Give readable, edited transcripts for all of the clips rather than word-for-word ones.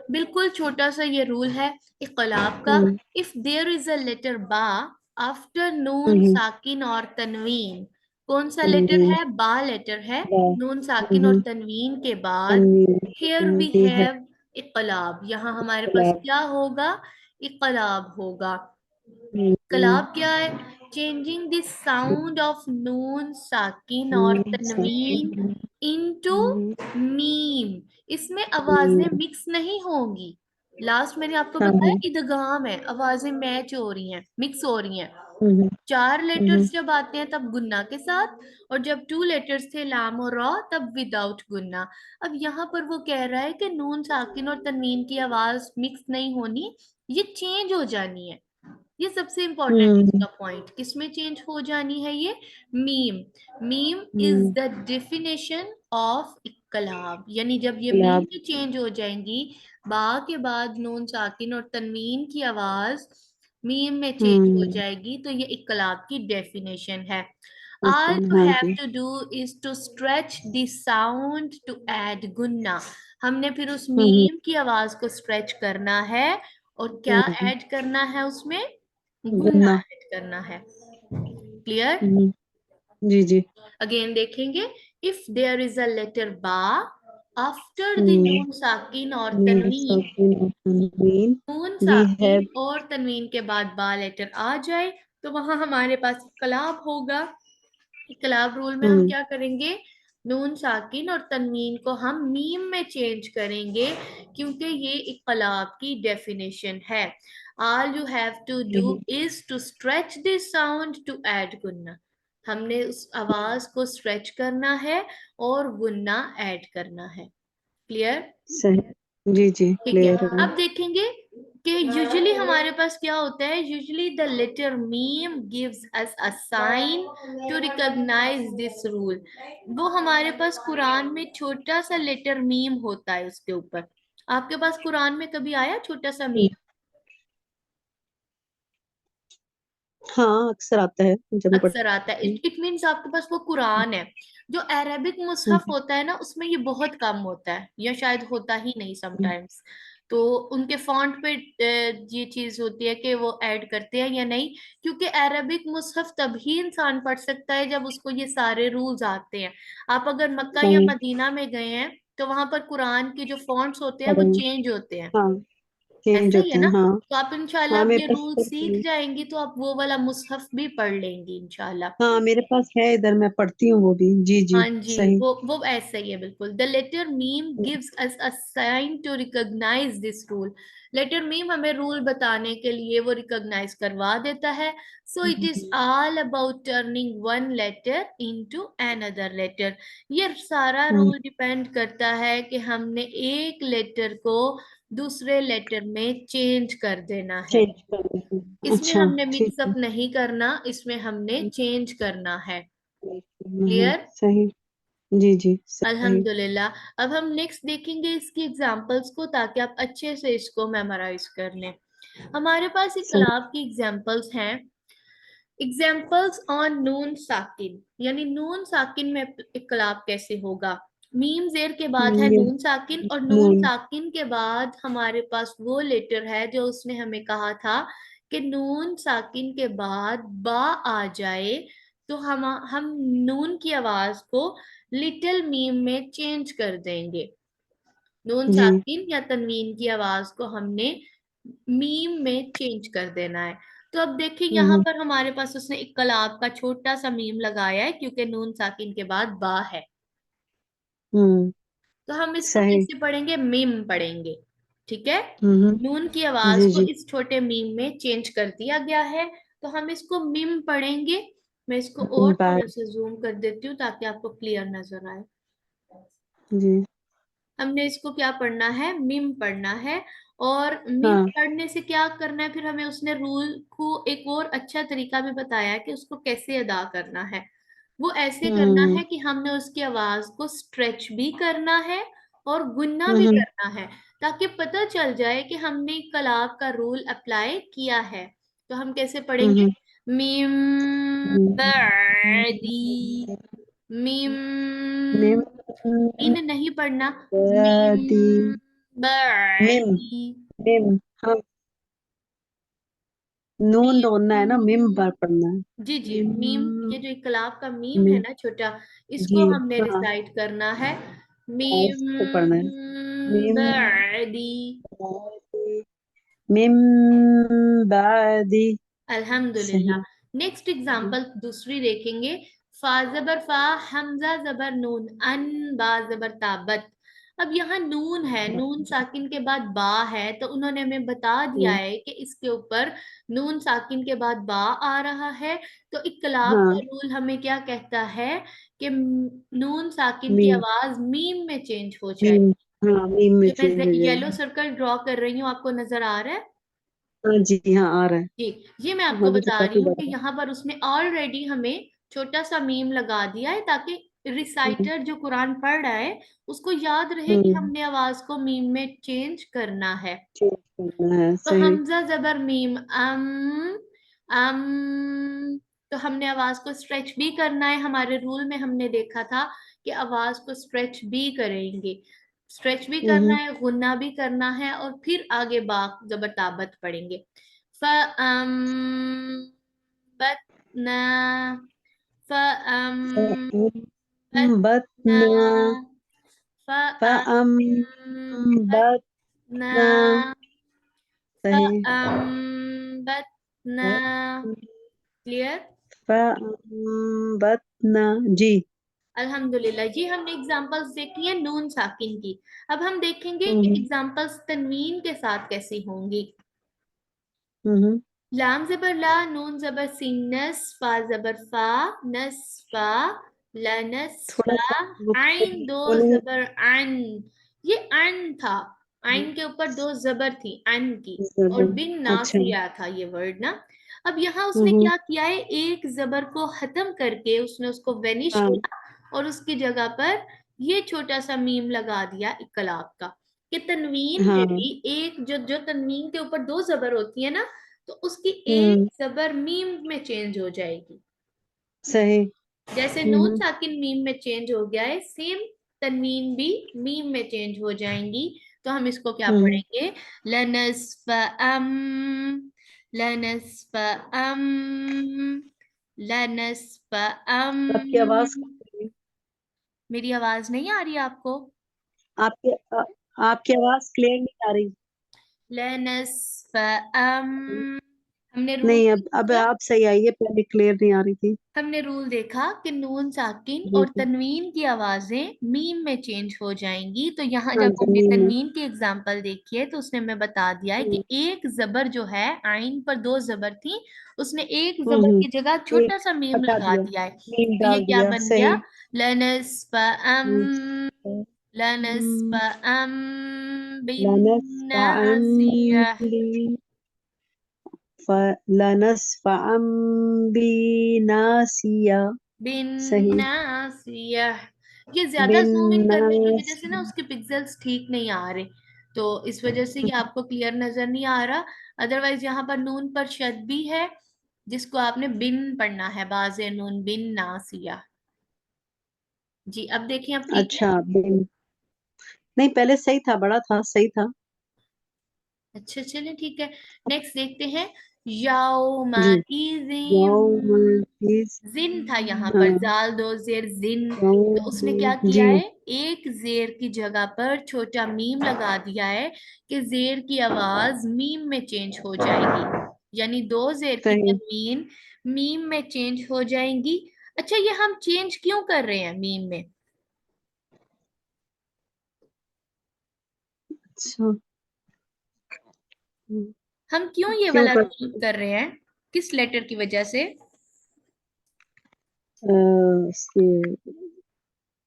بالکل چھوٹا سا یہ رول ہے اقلاب کا. If there is a letter با آفٹر نون ساکن اور تنوین. کون سا لیٹر تنوین ہے؟ با لیٹر ہے. با نون ساکن اور تنوین کے بعد تنوین ہیئر وی بھی ہے ہیو اقلاب. یہاں ہمارے پاس انقلاب. کیا ہوگا؟ اقلاب ہوگا. ہم، انقلاب کیا ہے؟ چینجنگ دی ساؤنڈ آف نون ساکن اور نون تنوین ساکن انٹو تنوین میم. اس میں آوازیں میم. مکس نہیں ہوں گی. لاسٹ میں نے آپ کو ہاں بتایا ہاں ادغام ہے، آوازیں میچ ہو رہی ہیں، مکس ہو رہی ہیں. ہم، 4 ہم، لیٹرز جب آتے ہیں تب گنا کے ساتھ، اور جب 2 لیٹرز تھے لام اور را تب وداؤٹ گنا. اب یہاں پر وہ کہہ رہا ہے کہ نون ساکن اور تنوین کی آواز مکس نہیں ہونی، یہ چینج ہو جانی ہے. یہ سب سے امپورٹنٹ اس ہم، کا پوائنٹ، کس میں چینج ہو جانی ہے؟ یہ میم. میم از ہم. دا ڈیفینیشن آف انقلاب. یعنی جب یہ میم انقلاب. میں چینج ہو جائیں گی، با کے بعد نون ساکن اور تنوین کی آواز میم میں چینج ہو ہم، جائے گی، تو یہ انقلاب کی ڈیفینیشن ہے. All لیکن you ہاں have G. to do is to stretch the sound to add gunna. ہم نے پھر اس ہم، میم کی آواز کو اسٹریچ کرنا ہے، اور کیا ہم. ایڈ کرنا ہے اس میں؟ گنا گنا. ایڈ کرنا ہے. کلیئر؟ ہم. جی جی. اگین دیکھیں گے. If there is a letter با آفٹر دی ہم. نون ساکن اور نون تنوین. ساکن اور تنوین. نون وی ساکن ہیو. اور تنوین کے بعد با لیٹر آ جائے تو وہاں ہمارے پاس انقلاب ہوگا. انقلاب رول میں ہم ہم، کیا کریں گے؟ نون ساکن اور تنوین کو ہم میم میں چینج کریں گے، کیونکہ یہ انقلاب کی ڈیفینیشن ہے. All you have to do ہم. is to stretch the sound to add gunna. ہم نے اس آواز کو اسٹریچ کرنا ہے اور گنا ایڈ کرنا ہے. کلیئر؟ صحیح. جی جی ٹھیک ہے. کلیئر ہے. اب دیکھیں گے کہ یوزلی ہمارے پاس کیا ہوتا ہے. یوزلی دا لیٹر میم gives us a sign to recognize this rule. وہ ہمارے پاس قرآن میں چھوٹا سا لیٹر میم ہوتا ہے اس کے اوپر. آپ کے پاس قرآن میں کبھی آیا چھوٹا سا میم؟ ہاں اکثر آتا ہے جب میں اکثر آتا ہے. پڑھتی اٹ مینس آپ کے پاس وہ قرآن ہے. جو عربک ہوں. مصحف ہوتا ہے نا، اس میں یہ بہت کم ہوتا ہے، یا شاید ہوتا ہی نہیں سم ٹائمس. تو ان کے فونٹ پہ یہ چیز ہوتی ہے کہ وہ ایڈ کرتے ہیں یا نہیں. کیونکہ عربک مصحف تبھی انسان پڑھ سکتا ہے جب اس کو یہ سارے رولز آتے ہیں. آپ اگر مکہ یا صحیح. مدینہ میں گئے ہیں تو وہاں پر قرآن کے جو فونٹس ہوتے ہیں وہ پڑھیں. چینج ہوتے ہیں. ہاں چینج ایسا ہی ہے ہوتے نا؟ ہیں ہاں. تو آپ انشاءاللہ ہاں اب میرے یہ پاس رول پڑھتی سیکھ ہوں. جائیں گی تو آپ وہ والا مصحف بھی پڑھ لیں گی انشاءاللہ. ہاں میرے پاس ہے ادھر میں پڑھتی ہوں وہ بھی. جی جی ہاں جی، صحیح. وہ ایسا ہی ہے بالکل. دا لیٹر میم gives us a sign to recognize this rule. Letter میم ہمیں رول بتانے کے لیے وہ ریکگنائز کروا دیتا ہے. So it is all about turning one letter into another letter. یہ سارا رول ڈیپینڈ کرتا ہے کہ ہم نے ایک لیٹر کو دوسرے لیٹر میں چینج کر دینا ہے. چینج کر دیتی ہوں. اس میں اچھا ہم نے ٹھیک مکس ہے. اپ نہیں کرنا، اس میں ہم نے چینج کرنا ہے. ہوں، کلیئر؟ صحیح. جی جی صحیح. الحمدللہ. اب ہم نیکسٹ دیکھیں گے اس کی ایگزامپلس کو، تاکہ آپ اچھے سے اس کو میمورائز کر لیں. ہمارے پاس صحیح. انقلاب کی ایگزامپلس ہیں. ایگزامپلس آن نون ساکن، یعنی نون ساکن میں انقلاب کیسے ہوگا. میم زیر کے بعد ہے یہ نون ساکن، اور نون نون. ساکن کے بعد ہمارے پاس وہ لیٹر ہے جو اس نے ہمیں کہا تھا کہ نون ساکن کے بعد با آ جائے تو ہم نون کی آواز کو لٹل میم میں چینج کر دیں گے. نون جی. ساکن یا تنوین کی آواز کو ہم نے میم میں چینج کر دینا ہے. تو اب دیکھیں یہاں ہوں پر ہمارے پاس اس نے انقلاب کا چھوٹا سا میم لگایا ہے، کیونکہ نون ساکن کے بعد با ہے. ہوں. تو ہم اس کو صحیح. کیسے پڑھیں گے؟ میم پڑھیں گے. ٹھیک ہے. ہوں. نون کی آواز جی کو جی. اس چھوٹے میم میں چینج کر دیا گیا ہے، تو ہم اس کو میم پڑھیں گے. میں اس کو اور بائے. تھوڑا سا زوم کر دیتی ہوں تاکہ آپ کو کلیئر نظر آئے. جی. ہم نے اس کو کیا پڑھنا ہے؟ میم پڑھنا ہے. اور میم ہاں. پڑھنے سے کیا کرنا ہے پھر ہمیں اس نے رول کو ایک اور اچھا طریقہ بھی بتایا ہے کہ اس کو کیسے ادا کرنا ہے. وہ ایسے کرنا ہوں. ہے کہ ہم نے اس کی آواز کو اسٹریچ بھی کرنا ہے اور گننا بھی ہوں. کرنا ہے، تاکہ پتہ چل جائے کہ ہم نے انقلاب کا رول اپلائی کیا ہے. تو ہم کیسے پڑھیں گے؟ ہوں. میم بعدی، میم، میم ان نہیں پڑھنا، بعدی. میم मिम बड़ी। मिम। हाँ, नून तोड़ना है ना, मिम मीम। बार पढ़ना है। जी जी, मीम, मिम ये जो इकलाब का मीम है मिम। ना छोटा, जी इसको हमने हाँ, रिसाइट करना है। और मीम इसको पढ़ना है। मिम बड़ी। बादी, मिम बादी। अल्हम्दुलिल्लाह। सही। नेक्स्ट एग्जांपल दूसरी देखेंगे। फा जबर फा, हमजा जबर नून, अन बा जबर ताबत। अब यहाँ नून है, नून साकिन के बाद बा है, तो उन्होंने हमें बता दिया है कि इसके ऊपर नून साकिन के बाद बा आ रहा है। तो इकलाब का हाँ, रूल हमें क्या कहता है कि नून साकिन की मीम आवाज मीम में चेंज हो जाए। मीम। हाँ, मीम में जो मैं चेंज हो येलो जाएगी। सर्कल ड्रॉ कर रही हूँ, आपको नजर आ रहा है? हाँ जी, हाँ आ रहा है। जी, ये मैं आपको हाँ, ये तो बता रही काफी हूँ कि बड़ा है। यहाँ पर उसने ऑलरेडी हमें छोटा सा मीम लगा दिया है, ताकि हम्म रिसाइटर जो कुरान पढ़ रहा है उसको याद रहे कि हम्म, हमने आवाज को मीम में चेंज करना है। चेंज करना है, तो सही। हमजा जबर मीम अम। तो हमने आवाज को स्ट्रेच भी करना है, हमारे रूल में हमने देखा था कि आवाज को स्ट्रेच भी करेंगे। स्ट्रेच भी करना हम्म है, गुन्ना भी करना है, और फिर आगे बा जबर ताबत पढ़ेंगे। फ अम बतना, फ अम बतना, बतना फ फअम अम बतना, बतना। फ सही। अम बतना। क्लियर? फअम बतना। जी। अल्हम्दुलिल्लाह, ये हमने एग्जांपल्स देखी है नून साकिन की। अब हम देखेंगे कि हम्म एग्जांपल्स तनवीन के साथ कैसी होंगी। हम्म। लाम जबर ला, नून जबर सीन, नस, फा जबर फा, नसफा, थोड़ा लनसफा, सा वो आइन दो बोलेंगे। जबर अन। ये अन था, आइन के ऊपर दो जबर थी अन की, और जरूर। बिन अच्छा। नासिया था ये वर्ड ना। अब यहाँ उसने हम्म। क्या किया है, एक जबर को खत्म करके उसने उसको वेनिश हाँ किया, और उसकी जगह पर ये छोटा सा मीम लगा दिया इकलाब का। कि तनवीन में हाँ। भी एक जो जो तनवीन के ऊपर दो जबर होती है ना, तो उसकी एक हम्म। जबर मीम में चेंज हो जाएगी। सही। जैसे नून हम्म साकिन मीम में चेंज हो गया है, सेम तनवीन भी मीम में चेंज हो जाएंगी। तो हम इसको क्या हम्म। पढ़ेंगे? लनस्फअम, लनस्फअम, लनस्फअम। आपकी आवाज कम हो रही है। मेरी आवाज नहीं आ रही है आपको? आपकी आपकी आवाज क्लियर नहीं आ रही। लनस्फअम। हमने रूल नहीं, अब देखा, आप सही आई है, पहले क्लियर नहीं आ रही थी। हमने रूल देखा कि नून साकिन जी और जी। तनवीन की आवाजें मीम में चेंज हो जाएंगी। तो यहाँ हाँ जब जी, हमने मीम में। तनवीन की एग्जांपल देखी है, तो उसने हमें बता दिया है कि एक जबर जो है, आइन पर दो जबर थी, उसने एक जबर हम्म। की जगह एक छोटा सा मीम हटा लगा दिया, दिया है। मीम तो ये डाल क्या दिया, बन गया? सही। लनस्फअम, हम्म, लनस्फअम लनस्फअम बिन्नासिया, लनस्फअम बिनासिया। सही। बिन्नासिया। ये ज्यादा जूम इन करने की वजह से ना बिन्नासिया। उसके पिक्सेल्स ठीक नहीं आ रहे, तो इस वजह से ये आपको क्लियर नजर नहीं आ रहा। अदरवाइज यहाँ पर नून पर शद भी है, जिसको आपने बिन पढ़ना है, बाजे नून बिन नासिया। जी, अब देखें, अब ठीक है? अच्छा, बिन। नहीं, पहले सही था, बड़ा था, सही था। अच्छा चलिए ठीक है। नेक्स्ट देखते हैं। यौमा जी। इज़िम, यौम इस। जिन था यहाँ पर, हाँ। जाल दो जेर जिन। तो उसने क्या यौम किया जी। है, एक जेर की जगह पर छोटा मीम लगा दिया है कि जेर की आवाज मीम में चेंज हो जाएगी, यानी दो जेर की सही। तनवीन मीम में चेंज हो जाएंगी। अच्छा, ये हम चेंज क्यों कर रहे हैं मीम में? अच्छा। हम्म, हम क्यों ये क्यों वाला कर रूल कर रहे हैं? किस लेटर की वजह से? इसके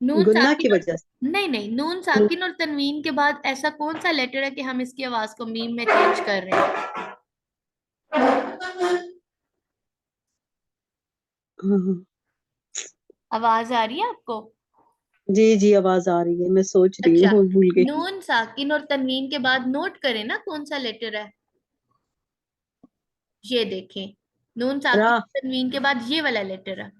नून गुन्ना की साकिन वजह और नहीं नहीं, नून से। साकिन और तनवीन के बाद ऐसा कौन सा लेटर है कि हम इसकी आवाज को मीम में चेंज कर रहे हैं? हाँ हाँ। आवाज आ रही है आपको? जी जी, आवाज आ रही है, मैं सोच रही अच्छा, हूँ, भूल गई। नून साकिन और तनवीन के बाद नोट करें ना कौन सा लेटर है। ये देखें, नून साकिन रा। और तनवीन के बाद ये वाला लेटर है।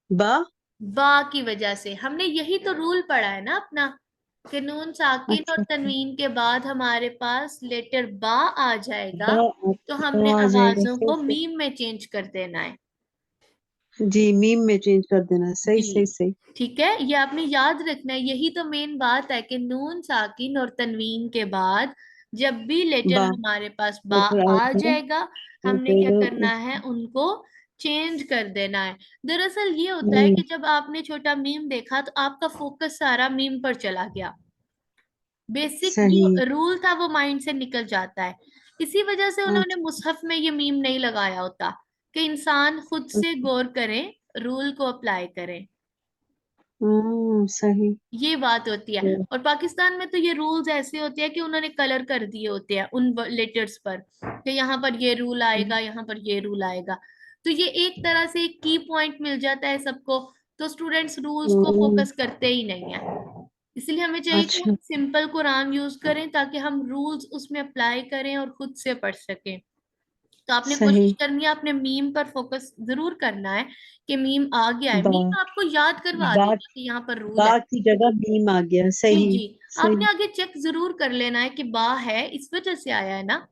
बा। बा की वजह से हमने यही तो रूल पढ़ा है ना अपना, कि नून साकिन और अच्छा अच्छा, तनवीन के बाद हमारे पास लेटर बा आ जाएगा, तो हमने आ जाएगा, आवाजों सही को सही। मीम में चेंज कर देना है। जी, मीम में चेंज कर देना, सही जी सही सही। ठीक है, ये आपने याद रखना है, यही तो मेन बात है कि नून साकिन और तनवीन के बाद जब भी लेटर बा, हमारे पास बा लेटर आ आ जाएगा, जाएगा, आ हमने क्या जाएगा करना है, उनको चेंज कर देना है। दरअसल ये होता है मीम। कि जब आपने छोटा मीम देखा तो आपका फोकस सारा मीम पर चला गया, बेसिक सही। जो रूल था वो माइंड से निकल जाता है। इसी वजह से उन्होंने अच्छा मुसहफ में ये मीम नहीं लगाया होता, कि इंसान खुद से अच्छा। गौर करें, रूल को अप्लाई करें। सही। ये बात होती है। तो, और पाकिस्तान में तो ये रूल्स ऐसे होते हैं कि उन्होंने कलर कर दिए होते हैं उन लेटर्स पर, कि यहाँ पर ये रूल आएगा, यहाँ पर ये रूल आएगा। तो ये एक तरह से एक की पॉइंट मिल जाता है सबको, तो स्टूडेंट्स रूल्स को हम्म, फोकस करते ही नहीं है। इसलिए हमें चाहिए कि अच्छा, हम सिंपल कुरान यूज करें, ताकि हम रूल्स उसमें अप्लाई करें और खुद से पढ़ सकें। तो आपने सही। कोशिश करनी है, आपने मीम पर फोकस जरूर करना है, कि मीम आ गया है, बा, मीम आपको याद करवा बा, देगा कि यहाँ पर रूल है। बा की जगह मीम आ गया, जी सही। जी, आपने सही। आगे चेक जरूर कर लेना है कि बा है, इस वजह से आया है ना।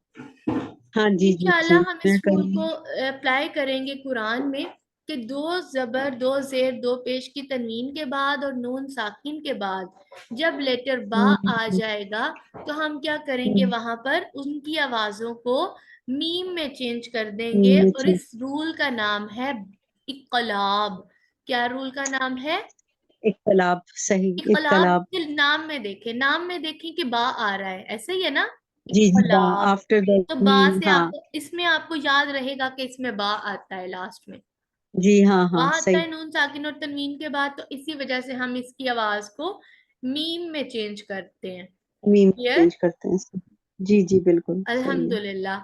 हाँ जी जी जी, इंशाल्लाह हम इस मैं रूल को करूँगी। अप्लाई करेंगे कुरान में, कि दो जबर दो जेर दो पेश की तनवीन के बाद और नून साकिन के बाद जब लेटर बा आ हम्म, जाएगा, तो हम क्या करेंगे, हम्म, वहां पर उनकी आवाजों को मीम में चेंज कर देंगे, मीम और में इस रूल का नाम है इक्कलाब। क्या रूल का नाम है? इख्तलाफ, सही, इख्तलाब इख्तलाफ। के नाम में देखें कि बा आ रहा है, ऐसे ही है ना, जी जी, बा इख्तलाब। आफ्टर द तो बा मीम, से हाँ। आपको, इसमें आपको याद रहेगा कि इसमें बा आता है लास्ट में, जी हाँ बा हाँ, आता है सही। नून साकिन और तनवीन के बाद, तो इसी वजह से हम इसकी आवाज को मीम में चेंज करते हैं। Meme clear? चेंज करते हैं इसको। जी जी, बिल्कुल सही है। अल्हम्दुलिल्लाह।